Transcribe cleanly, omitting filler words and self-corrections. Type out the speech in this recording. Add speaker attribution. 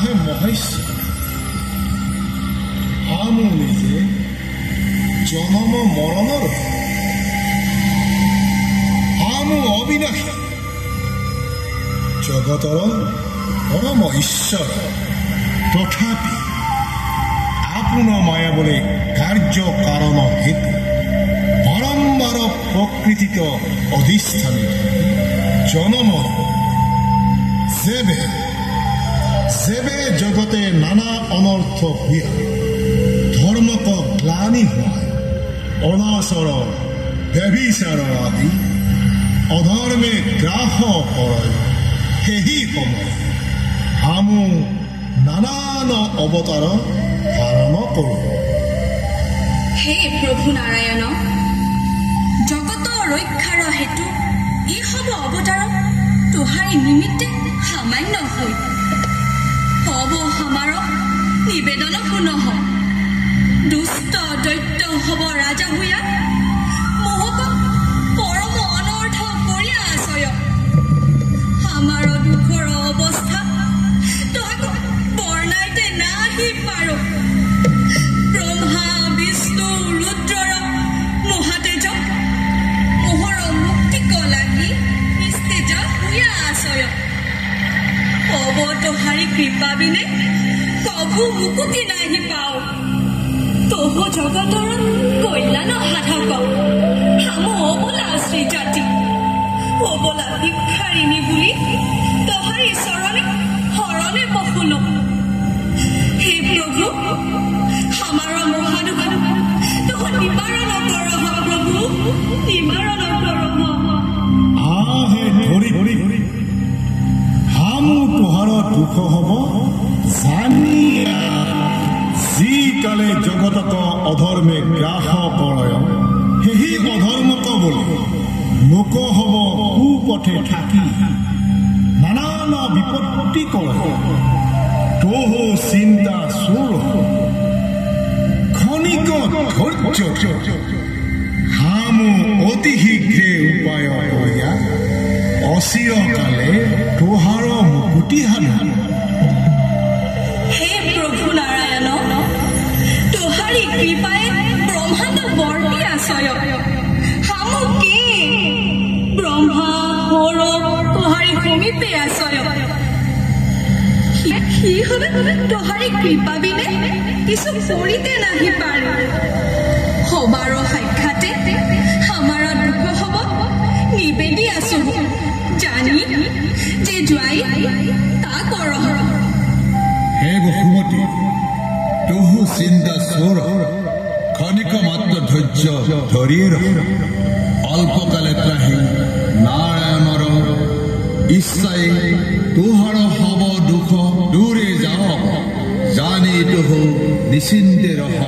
Speaker 1: হে মহেশ্বৰ আমু নিজে জনম মৰণৰ আমু অবিনাশী জগতৰ পৰম ঈশ্বৰ তথাপি আপোন মায়া বলে কাৰ্য কাৰণ হেতু বাৰম্বাৰ প্ৰকৃতিত অধিষ্ঠানিত জনম যেবে জগতে নানা অনৰ্থ হুয়া ধৰ্মক গ্লানি হোৱায় অনাচৰ ব্যভিচাৰ আদি অধৰ্মে গ্ৰাস কৰে সেই সময় আমু নানান অৱতাৰ ধাৰণ কৰোঁ।
Speaker 2: হে প্ৰভু নাৰায়ণ জগত ৰক্ষাৰ হেতু এই সব অৱতাৰ তোহাৰি নিমিত্তে সামান্য হৈ হব আমাৰ নিবেদন শুনহ দুষ্ট দৈত্য হব ৰাজা হুয়া মোহক পৰম অনৰ্থ কৰিয়া আছয় আমাৰ দুখৰ অৱস্থা তহাক বৰ্ণাইতে নাহি পাৰো ব্ৰহ্মা বিষ্ণু ৰুদ্ৰৰ মহাতেজ মোহৰ মুক্তিক লাগি নিস্তেজ হুয়া আছয় হব তোহাৰি কৃপা বিনে কভু মুকুতি নাহি পাও তহু জগতৰ কল্যাণ সাধক হাম অবলা শ্ৰী জাতি অবলা ভিক্ষাৰিণী বুলি তহাৰি চৰণে শৰণে বসুলো হে প্ৰভু আমাৰ মহাদুখ তহ নিবাৰণ কৰহ প্ৰভু নিবাৰণ কৰহ।
Speaker 1: আহে ধৰি হামু তোহাৰ দুখ হব জানি যি কালে জগতক অধৰ্মে গ্ৰাস কৰে সেই অধৰ্মক বুলি লোক হব কুপথে থাকি নানান বিপত্তি কৰে তহু চিন্তা চোৰ ক্ষণিক ধৈৰ্য হামু অতি শীঘ্ৰে উপায় কৰিয়া অচিৰকালে তোহাৰ মুকুতি সাধন।
Speaker 2: হে প্ৰভু নাৰায়ণ তোহাৰি কৃপাই ব্ৰহ্মাণ্ড বৰ্তি আছয় হামু কি ব্ৰহ্মা হৰ তোহাৰি সমীপে আছয় কি হবে তোহাৰি কৃপা বিনে কিছু কৰিতে নাহি পাৰো সবাৰ সাক্ষাতে আমাৰ দুখ হব নিবেদি আছো জানি যে যোৱাই তা কৰহ।
Speaker 1: হে বসুমতী তহু চিন্তা চোৰ ক্ষণিক মাত্ৰ ধৈৰ্য ধৰিয়ে ৰহ অল্পকালে ত্ৰাহি নাৰায়ণৰ ইচ্ছাই তোহাৰ হব দুখ দূৰে যাওক জানি তহু নিশ্চিন্তে ৰহ।